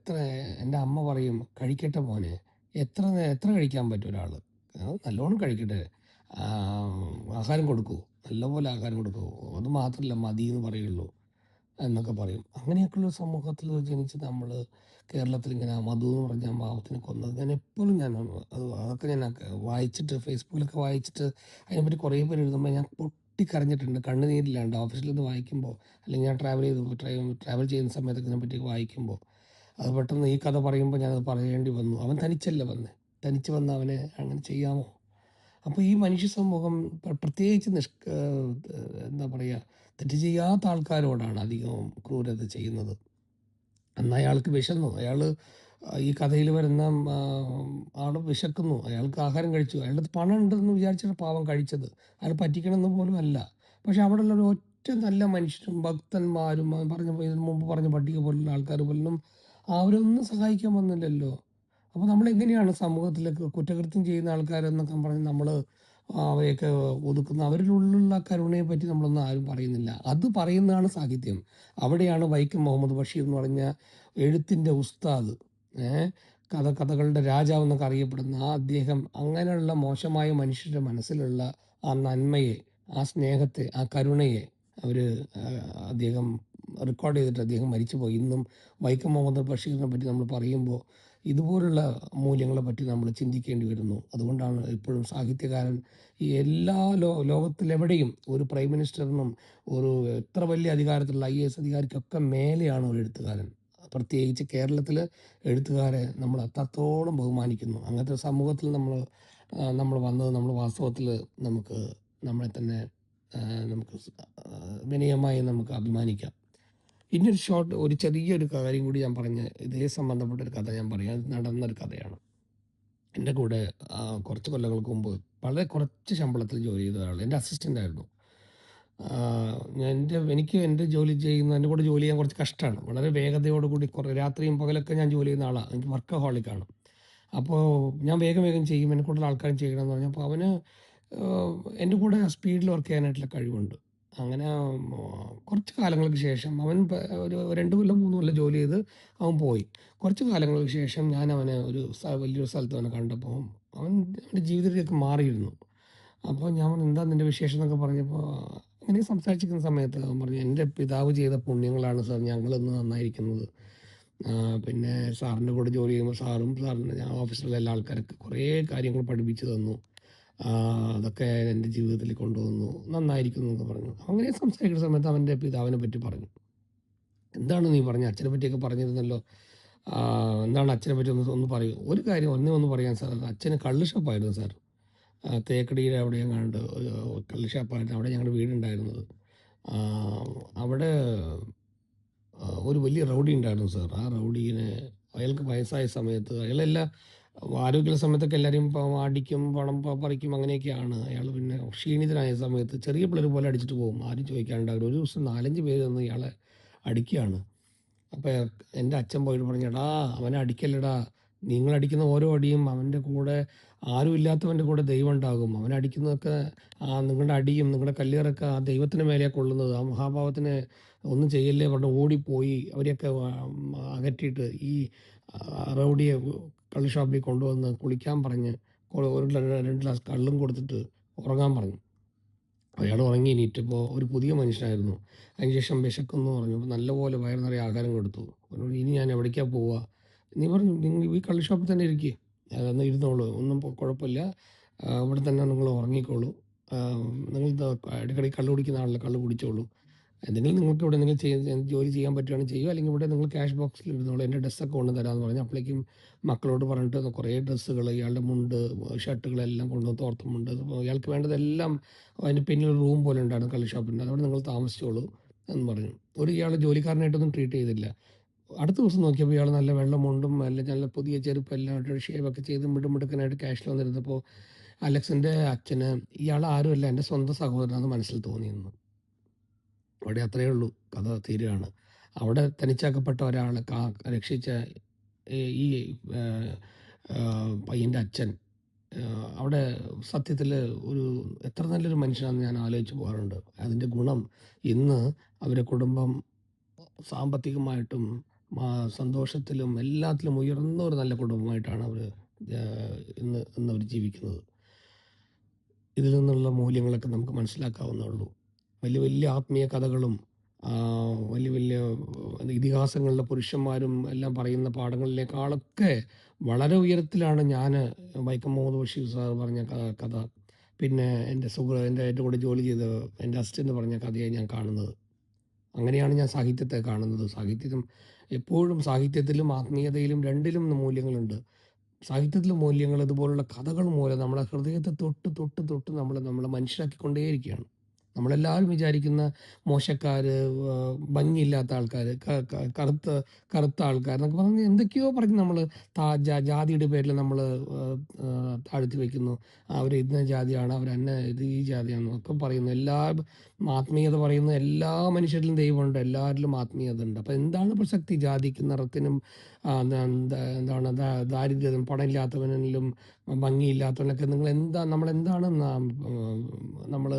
എൻ്റെ അമ്മ പറയും, കഴിക്കട്ടെ മോനെ, എത്ര എത്ര കഴിക്കാൻ പറ്റും ഒരാൾ? നല്ലോണം കഴിക്കട്ടെ. ആ, ആഹാരം കൊടുക്കൂ, നല്ലപോലെ ആഹാരം കൊടുക്കൂ. അത് മാത്രമല്ല മതി എന്ന് പറയുള്ളൂ എന്നൊക്കെ പറയും. അങ്ങനെയൊക്കെയുള്ള സമൂഹത്തിൽ ജനിച്ച് നമ്മൾ കേരളത്തിൽ ഇങ്ങനെ മധു എന്ന് പറഞ്ഞ പാവത്തിനെ കൊന്നത്, ഞാൻ എപ്പോഴും അതൊക്കെ ഞാൻ വായിച്ചിട്ട്, ഫേസ്ബുക്കിലൊക്കെ വായിച്ചിട്ട് അതിനെപ്പറ്റി കുറേ പേര് എഴുതുമ്പോൾ ഞാൻ പൊട്ടിക്കരഞ്ഞിട്ടുണ്ട്, കണ്ണുനീരില്ലാണ്ട്. ഓഫീസിൽ നിന്ന് വായിക്കുമ്പോൾ, അല്ലെങ്കിൽ ഞാൻ ട്രാവൽ ചെയ്യുന്ന സമയത്തൊക്കെ ഇതിനെപ്പറ്റി വായിക്കുമ്പോൾ, അത് പെട്ടെന്ന് ഈ കഥ പറയുമ്പോൾ ഞാനത് പറയേണ്ടി വന്നു. അവൻ തനിച്ചല്ല വന്നേ, തനിച്ച് വന്ന് അവനെ അങ്ങനെ ചെയ്യാമോ? അപ്പോൾ ഈ മനുഷ്യ സമൂഹം പ്രത്യേകിച്ച് എന്താ പറയുക, തെറ്റ് ചെയ്യാത്ത ആൾക്കാരോടാണ് അധികവും ക്രൂരത ചെയ്യുന്നത്. അന്ന് അയാൾക്ക് വിശന്നു, ഈ കഥയിൽ വരുന്ന ആൾ വിശക്കുന്നു, അയാൾക്ക് ആഹാരം കഴിച്ചു, അയാളുടെ അടുത്ത് പണം ഉണ്ടെന്ന് വിചാരിച്ചിട്ട് പാവം കഴിച്ചത്, അയാൾ പറ്റിക്കണമെന്ന് പോലും അല്ല. പക്ഷെ അവിടെയുള്ള ഒരു ഒറ്റ നല്ല മനുഷ്യരും ഭക്തന്മാരും, ഇതിനു മുമ്പ് പറഞ്ഞ പട്ടിക പോലുള്ള ആൾക്കാർ പോലും അവരൊന്നും സഹായിക്കാൻ വന്നില്ലല്ലോ. അപ്പോൾ നമ്മളെങ്ങനെയാണ് സമൂഹത്തിലേക്ക് കുറ്റകൃത്യം ചെയ്യുന്ന ആൾക്കാരെന്നൊക്കെ പറഞ്ഞ് നമ്മൾ അവരെയൊക്കെ ഒതുക്കുന്ന? അവരിലുള്ള കരുണയെ പറ്റി നമ്മളൊന്നും ആരും പറയുന്നില്ല. അത് പറയുന്നതാണ് സാഹിത്യം. അവിടെയാണ് വൈക്കം മുഹമ്മദ് ബഷീർ എന്ന് പറഞ്ഞ എഴുത്തിൻ്റെ ഉസ്താദ്, കഥകളുടെ രാജാവ് എന്നൊക്കെ അറിയപ്പെടുന്ന അദ്ദേഹം അങ്ങനെയുള്ള മോശമായ മനുഷ്യരുടെ മനസ്സിലുള്ള ആ നന്മയെ, ആ സ്നേഹത്തെ, ആ കരുണയെ അവർ അദ്ദേഹം റെക്കോർഡ് ചെയ്തിട്ട് അദ്ദേഹം മരിച്ചുപോയി. ഇന്നും വൈക്കം മുഹമ്മദ് ബഷീറിനെ പറ്റി നമ്മൾ പറയുമ്പോൾ ഇതുപോലുള്ള മൂല്യങ്ങളെ പറ്റി നമ്മൾ ചിന്തിക്കേണ്ടി വരുന്നു. അതുകൊണ്ടാണ് ഇപ്പോഴും സാഹിത്യകാരൻ ഈ എല്ലാ ലോകത്തിലെവിടെയും ഒരു പ്രൈം മിനിസ്റ്ററിനും ഒരു എത്ര വലിയ അധികാരത്തിലുള്ള IAS അധികാരിക്കൊക്കെ മേലെയാണ് ഒരു എഴുത്തുകാരൻ. പ്രത്യേകിച്ച് കേരളത്തിൽ എഴുത്തുകാരെ നമ്മൾ അത്രത്തോളം ബഹുമാനിക്കുന്നു. അങ്ങനത്തെ സമൂഹത്തിൽ നമ്മൾ വന്നത്, നമ്മൾ വാസ്തവത്തിൽ നമുക്ക് നമ്മളെ തന്നെ നമുക്ക് വിനയമായി നമുക്ക് അഭിമാനിക്കാം. ഇനി ഒരു ചെറിയൊരു കാര്യം കൂടി ഞാൻ പറഞ്ഞ് ഇതേ സംബന്ധപ്പെട്ട ഒരു കഥ ഞാൻ പറയാം. അത് നടന്നൊരു കഥയാണ്. എൻ്റെ കൂടെ കുറച്ച് കൊല്ലങ്ങൾക്ക് മുമ്പ് വളരെ കുറച്ച് ശമ്പളത്തിൽ ജോലി ചെയ്ത ഒരാൾ എൻ്റെ അസിസ്റ്റൻ്റ് ആയിരുന്നു. എനിക്ക് എൻ്റെ എൻ്റെ കൂടെ ജോലി ചെയ്യാൻ കുറച്ച് കഷ്ടമാണ്. വളരെ വേഗതയോടുകൂടി രാത്രിയും പകലൊക്കെ ഞാൻ ജോലി ചെയ്യുന്ന ആളാണ്. എനിക്ക് വർക്കഹോളിക്കാണ്. അപ്പോൾ ഞാൻ വേഗം വേഗം ചെയ്യും, എന്നെ കൂടുതൽ ആൾക്കാരും ചെയ്യണമെന്ന് പറഞ്ഞപ്പോൾ അവന് എൻ്റെ കൂടെ സ്പീഡിൽ വർക്ക് ചെയ്യാനായിട്ടുള്ള കഴിവുണ്ട്. അങ്ങനെ കുറച്ച് കാലങ്ങൾക്ക് ശേഷം അവൻ ഒരു 2 കൊല്ലം 3 കൊല്ലം ജോലി ചെയ്ത് അവൻ പോയി. കുറച്ച് കാലങ്ങൾക്ക് ശേഷം ഞാൻ അവനെ വലിയൊരു സ്ഥലത്ത് അവനെ കണ്ടപ്പോൾ അവൻ്റെ ജീവിതത്തിലേക്ക് മാറിയിരുന്നു. അപ്പോൾ ഞാൻ പറഞ്ഞു, എന്താ നിൻ്റെ വിശേഷം എന്നൊക്കെ പറഞ്ഞപ്പോൾ, അങ്ങനെ സംസാരിച്ചിരിക്കുന്ന സമയത്ത് അവൻ പറഞ്ഞു, എൻ്റെ പിതാവ് ചെയ്ത പുണ്യങ്ങളാണ് സാർ ഞങ്ങളിന്ന് നന്നായിരിക്കുന്നത്. പിന്നെ സാറിൻ്റെ കൂടെ ജോലി ചെയ്യുമ്പോൾ സാറിൻ്റെ ഓഫീസിലുള്ള എല്ലാ ആൾക്കാർക്ക് കുറേ കാര്യങ്ങൾ പഠിപ്പിച്ചു തന്നു. അതൊക്കെ എൻ്റെ ജീവിതത്തിൽ കൊണ്ടുവന്നു, നന്നായിരിക്കുന്നു എന്നൊക്കെ പറഞ്ഞു. അങ്ങനെ സംസാരിക്കുന്ന സമയത്ത് അവൻ്റെ പിതാവിനെ പറ്റി പറഞ്ഞു. എന്താണ് നീ പറഞ്ഞ അച്ഛനെ പറ്റിയൊക്കെ പറഞ്ഞിരുന്നല്ലോ, എന്താണ് അച്ഛനെ പറ്റി ഒന്ന് പറയൂ? ഒരു കാര്യം ഒന്ന് പറയാൻ സാർ, അച്ഛന് കള്ള് ഷോപ്പായിരുന്നു സാർ. തേക്കടിയുടെ അവിടെ ഞങ്ങളുടെ ഒരു കള്ള് ഷാപ്പായിരുന്നു, അവിടെ ഞങ്ങളുടെ വീടുണ്ടായിരുന്നത്. അവിടെ ഒരു വലിയ റൗഡി ഉണ്ടായിരുന്നു സാർ. ആ റൗഡീനെ, അയാൾക്ക് വയസ്സായ സമയത്ത് അയാളെല്ലാം ആരോഗ്യമുള്ള സമയത്തൊക്കെ എല്ലാവരെയും അടിക്കും, പണം പറിക്കും, അങ്ങനെയൊക്കെയാണ്. അയാൾ പിന്നെ ക്ഷീണിതനായ സമയത്ത് ചെറിയ പിള്ളേർ പോലെ അടിച്ചിട്ട് പോകും, ആരും ചോദിക്കാനുണ്ടാവില്ല. ഒരു ദിവസം 4-5 പേര് നിന്ന് ഇയാളെ അടിക്കുകയാണ്. അപ്പോൾ എൻ്റെ അച്ഛൻ പോയിട്ട് പറഞ്ഞു, എടാ അവനെ അടിക്കല്ലടാ, നിങ്ങളടിക്കുന്ന ഓരോ അടിയും അവൻ്റെ കൂടെ, ആരും ഇല്ലാത്തവൻ്റെ കൂടെ ദൈവം ഉണ്ടാകും. അവനടിക്കുന്നതൊക്കെ നിങ്ങളുടെ അടിയും നിങ്ങളുടെ കല്ലേറൊക്കെ ആ ദൈവത്തിന് മേലെയാണ് കൊള്ളുന്നത്. ആ മഹാഭാവത്തിന് ഒന്നും ചെയ്യല്ലേ പറഞ്ഞ് ഓടിപ്പോയി അവരെയൊക്കെ അകറ്റിയിട്ട് ഈ റൗഡിയെ കള്ള് ഷാപ്പിൽ കൊണ്ടുവന്ന് കുളിക്കാൻ പറഞ്ഞ് ഒരു 2 ഗ്ലാസ് കള്ളും കൊടുത്തിട്ട് ഉറങ്ങാൻ പറഞ്ഞു. അയാൾ ഉറങ്ങി എണീറ്റപ്പോൾ ഒരു പുതിയ മനുഷ്യനായിരുന്നു. അതിനുശേഷം വിശക്കുന്നു പറഞ്ഞു. അപ്പോൾ നല്ലപോലെ വയറ് നിറയെ ആഹാരം കൊടുത്തു. പറഞ്ഞു, ഇനി ഞാൻ എവിടേക്കാണ് പോവുക? നീ പറഞ്ഞു, നിങ്ങൾ ഈ കള്ള് ഷോപ്പിൽ തന്നെ ഇരിക്കുക, അതൊന്ന് ഇരുന്നോളൂ, ഒന്നും കുഴപ്പമില്ല, ഇവിടെ തന്നെ നിങ്ങൾ ഉറങ്ങിക്കോളൂ. ആ, നിങ്ങൾ ഇടയ്ക്കിടെ കള്ള് കുടിക്കുന്ന ആളല്ല, കള്ള് കുടിച്ചോളൂ. എന്തെങ്കിലും നിങ്ങൾക്ക് ഇവിടെ എന്തെങ്കിലും ജോലി ചെയ്യാൻ പറ്റുകയാണെങ്കിൽ ചെയ്യുക, അല്ലെങ്കിൽ ഇവിടെ നിങ്ങൾ ക്യാഷ് ബോക്സിൽ ഇരുന്നോളൂ, എൻ്റെ ഡ്രസ്സൊക്കെ കൊണ്ട് തരാമെന്ന് പറഞ്ഞു. അപ്പോഴേക്കും മക്കളോട് പറഞ്ഞിട്ട് കുറേ ഡ്രസ്സുകൾ, ഇയാളുടെ മുണ്ട്, ഷർട്ടുകളെല്ലാം കൊണ്ടുവന്ന്, തോർത്തുമുണ്ട്, അപ്പോൾ ഇയാൾക്ക് വേണ്ടതെല്ലാം അതിന് പിന്നിൽ ഒരു റൂം പോലെ ഉണ്ടായിരുന്നു കള്ള് ഷോപ്പിൻ്റെ, അതവിടെ നിങ്ങൾ താമസിച്ചോളൂ എന്ന് പറഞ്ഞു. ഇയാൾ ജോലിക്കാരനായിട്ടൊന്നും ട്രീറ്റ് ചെയ്തില്ല. അടുത്ത ദിവസം നോക്കിയപ്പോൾ ഇയാൾ നല്ല വെള്ള മുണ്ടും നല്ല പുതിയ ചെരുപ്പ് എല്ലാം ഇട്ട് ഷേവൊക്കെ ചെയ്ത് മിടുമിടുക്കനായിട്ട് ക്യാഷിൽ വന്നിരുന്നപ്പോൾ അലക്സിൻ്റെ അച്ഛന് ഇയാൾ ആരുമല്ല, എൻ്റെ സ്വന്തം സഹോദരനാണെന്ന് മനസ്സിൽ തോന്നിയിരുന്നു. അവിടെ അത്രയേ ഉള്ളൂ, കഥ തീരുകയാണ്. അവിടെ തനിച്ചാക്കപ്പെട്ട ഒരാളെ രക്ഷിച്ച ഈ പയ്യൻ്റെ അച്ഛൻ അവിടെ സത്യത്തിൽ ഒരു എത്ര നല്ലൊരു മനുഷ്യനാണെന്ന് ഞാൻ ആലോചിച്ച് പോകാറുണ്ട്. അതിൻ്റെ ഗുണം ഇന്ന് അവരുടെ കുടുംബം സാമ്പത്തികമായിട്ടും സന്തോഷത്തിലും എല്ലാത്തിലും ഉയർന്ന ഒരു നല്ല കുടുംബമായിട്ടാണ് അവർ ഇന്ന് ജീവിക്കുന്നത്. ഇതിൽ നിന്നുള്ള മൂല്യങ്ങളൊക്കെ നമുക്ക് മനസ്സിലാക്കാവുന്നേ ഉള്ളൂ. വലിയ വലിയ ആത്മീയ കഥകളും വലിയ വലിയ ഇതിഹാസങ്ങളിലെ പുരുഷന്മാരും എല്ലാം പറയുന്ന പാഠങ്ങളിലേക്കാളൊക്കെ വളരെ ഉയരത്തിലാണ് ഞാൻ വൈക്കം മുഹമ്മദ് ബഷീർ സാർ പറഞ്ഞ കഥ, പിന്നെ എൻ്റെ കൂടെ ജോലി ചെയ്ത എൻ്റെ അസിസ്റ്റൻ്റ് പറഞ്ഞ കഥയായി ഞാൻ കാണുന്നത്. അങ്ങനെയാണ് ഞാൻ സാഹിത്യത്തെ കാണുന്നത്. എപ്പോഴും സാഹിത്യത്തിലും ആത്മീയതയിലും രണ്ടിലും മൂല്യങ്ങളുണ്ട്. സാഹിത്യത്തിലെ മൂല്യങ്ങൾ ഇതുപോലുള്ള കഥകൾ മൂലം നമ്മളെ ഹൃദയത്തെ തൊട്ട് തൊട്ട് തൊട്ട് നമ്മളെ മനുഷ്യരാക്കിക്കൊണ്ടേയിരിക്കുകയാണ്. നമ്മളെല്ലാവരും വിചാരിക്കുന്ന മോശക്കാർ, ഭംഗിയില്ലാത്ത ആൾക്കാർ, കറുത്ത കറുത്ത ആൾക്കാർ എന്നൊക്കെ പറഞ്ഞ് എന്തൊക്കെയോ പറഞ്ഞ് നമ്മൾ ജാതിയുടെ പേരിൽ നമ്മൾ താഴ്ത്തി വയ്ക്കുന്നു. അവർ ഇന്ന ജാതിയാണ്, ഇത് ഈ ജാതിയാണെന്നൊക്കെ പറയുന്നു. ആത്മീയത പറയുന്ന എല്ലാ മനുഷ്യരിലും ദൈവമുണ്ട്, എല്ലാവരിലും ആത്മീയത ഉണ്ട്. അപ്പോൾ എന്താണ് പ്രസക്തി ജാതിക്കും നിറത്തിനും എന്താണ് ദാരിദ്ര്യത്തിനും പണമില്ലാത്തവനിലും ഭംഗിയില്ലാത്തവനൊക്കെ നമ്മളെന്താണ് നമ്മൾ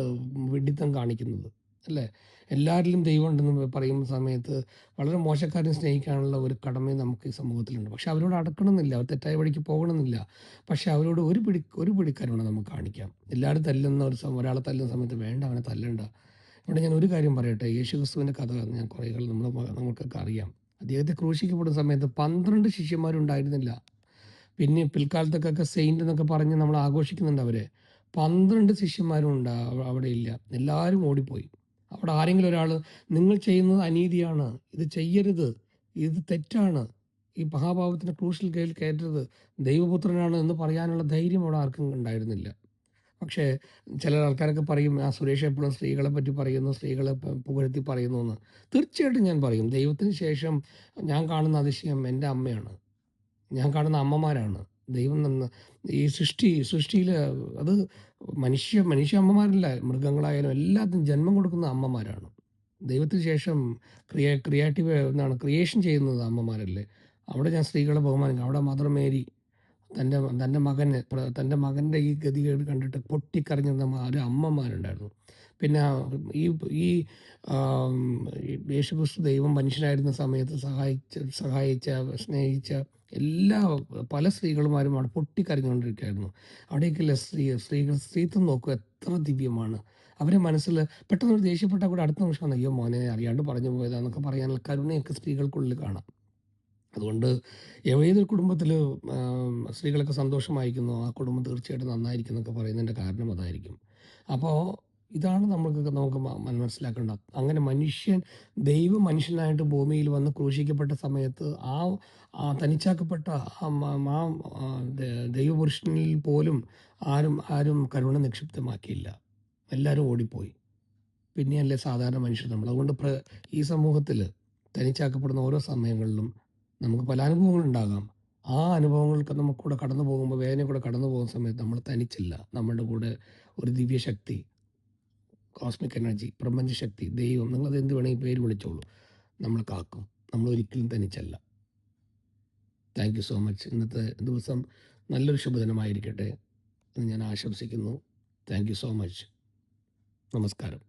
വിഡ്ഢിത്തം കാണിക്കുന്നത്, അല്ലേ? എല്ലാവരിലും ദൈവം ഉണ്ടെന്ന് പറയുന്ന സമയത്ത് വളരെ മോശക്കാരെ സ്നേഹിക്കാനുള്ള ഒരു കടമയും നമുക്ക് ഈ സമൂഹത്തിലുണ്ട്. പക്ഷെ അവരോട് അടക്കണമെന്നില്ല, അവർ തെറ്റായ വഴിക്ക് പോകണമെന്നില്ല. പക്ഷെ അവരോട് ഒരു പിടി കരുണ നമുക്ക് കാണിക്കാം. എല്ലാവരും ഒരാളെ തല്ലുന്ന സമയത്ത് വേണ്ട, അവനെ തല്ലണ്ട. ഇവിടെ ഞാൻ ഒരു കാര്യം പറയട്ടെ, യേശുക്രിസ്തുവിൻ്റെ കഥ ഞാൻ കുറേകൾ നമുക്കൊക്കെ അറിയാം. അദ്ദേഹത്തെ ക്രൂശിക്കപ്പെടുന്ന സമയത്ത് 12 ശിഷ്യന്മാരുണ്ടായിരുന്നില്ല. പിന്നെ പിൽക്കാലത്തൊക്കെ സെയിൻ്റ് എന്നൊക്കെ പറഞ്ഞ് നമ്മൾ ആഘോഷിക്കുന്നുണ്ട് അവരെ. 12 ശിഷ്യന്മാരും അവിടെ ഇല്ല, എല്ലാവരും ഓടിപ്പോയി. അവിടെ ആരെങ്കിലും ഒരാൾ നിങ്ങൾ ചെയ്യുന്നത് അനീതിയാണ്, ഇത് ചെയ്യരുത്, ഇത് തെറ്റാണ്, ഈ മഹാഭാവത്തിൻ്റെ ക്രൂശിൽ കയറ്റരുത്, ദൈവപുത്രനാണ് എന്ന് പറയാനുള്ള ധൈര്യം അവിടെ ആർക്കും ഉണ്ടായിരുന്നില്ല. പക്ഷേ ചില ആൾക്കാരൊക്കെ പറയും, സുരേഷ് എപ്പോഴും സ്ത്രീകളെ പറ്റി പറയുന്നു, സ്ത്രീകളെ പുകഴ്ത്തി പറയുന്നു എന്ന്. തീർച്ചയായിട്ടും ഞാൻ പറയും, ദൈവത്തിന് ശേഷം ഞാൻ കാണുന്ന അതിശയം എൻ്റെ അമ്മയാണ്, ഞാൻ കാണുന്ന അമ്മമാരാണ്. ദൈവം ഈ സൃഷ്ടിയിൽ അത് മനുഷ്യ അമ്മമാരല്ല, മൃഗങ്ങളായാലും എല്ലാത്തിനും ജന്മം കൊടുക്കുന്ന അമ്മമാരാണ്. ദൈവത്തിന് ശേഷം ക്രിയേഷൻ ചെയ്യുന്നത് അമ്മമാരല്ലേ. അവിടെ ഞാൻ സ്ത്രീകളെ ബഹുമാനിക്കും. അവിടെ മദർ മേരി തൻ്റെ മകൻ്റെ ഈ ഗതികേട് കണ്ടിട്ട് പൊട്ടിക്കരഞ്ഞിരുന്ന ഒരു അമ്മമാരുണ്ടായിരുന്നു. പിന്നെ ഈ ഈ യേശുക്രിസ്തു ദൈവം മനുഷ്യനായിരുന്ന സമയത്ത് സഹായിച്ച സ്നേഹിച്ച പല സ്ത്രീകളുമാരും അവിടെ പൊട്ടിക്കരഞ്ഞുകൊണ്ടിരിക്കുകയായിരുന്നു. അവിടേക്കുള്ള സ്ത്രീത്വം നോക്കുക, എത്ര ദിവ്യമാണ്. അവരെ മനസ്സിൽ പെട്ടെന്ന് ദേഷ്യപ്പെട്ടാൽ കൂടെ അടുത്ത നിമിഷം അയ്യോ മോനെ അറിയാണ്ട് പറഞ്ഞു പോയതാന്നൊക്കെ പറയാനുള്ള കരുണയൊക്കെ സ്ത്രീകൾക്കുള്ളിൽ കാണാം. അതുകൊണ്ട് ഏതൊരു കുടുംബത്തിൽ സ്ത്രീകളൊക്കെ സന്തോഷമായിരിക്കുന്നു, ആ കുടുംബം തീർച്ചയായിട്ടും നന്നായിരിക്കും എന്നൊക്കെ പറയുന്നതിൻ്റെ കാരണം അതായിരിക്കും. അപ്പോൾ ഇതാണ് നമുക്ക് മനസ്സിലാക്കേണ്ടത്. അങ്ങനെ ദൈവം മനുഷ്യനായിട്ട് ഭൂമിയിൽ വന്ന് ക്രൂശിക്കപ്പെട്ട സമയത്ത് തനിച്ചാക്കപ്പെട്ട ദൈവപുരുഷനിൽ പോലും ആരും കരുണ നിക്ഷിപ്തമാക്കിയില്ല. എല്ലാവരും ഓടിപ്പോയി. പിന്നെയല്ലേ സാധാരണ മനുഷ്യർ നമ്മൾ. അതുകൊണ്ട് ഈ സമൂഹത്തിൽ തനിച്ചാക്കപ്പെടുന്ന ഓരോ സമയങ്ങളിലും നമുക്ക് പല അനുഭവങ്ങളുണ്ടാകാം. ആ അനുഭവങ്ങൾക്ക് നമുക്കൂടെ കടന്നു പോകുമ്പോൾ, വേദന കൂടെ കടന്നു പോകുന്ന സമയത്ത് നമ്മൾ തനിച്ചില്ല. നമ്മളുടെ കൂടെ ഒരു ദിവ്യശക്തി, കോസ്മിക് എനർജി, പ്രപഞ്ചശക്തി, ദൈവം, നിങ്ങളത് എന്ത് വേണമെങ്കിൽ പേര് വിളിച്ചോളൂ, നമ്മൾ കാക്കും. നമ്മൾ ഒരിക്കലും തനിച്ചല്ല. Thank you so much. ഇന്നത്തെ ദിവസം നല്ലൊരു ശുഭദിനമായിരിക്കട്ടെ എന്ന് ഞാൻ ആശംസിക്കുന്നു. Thank you so much. നമസ്കാരം.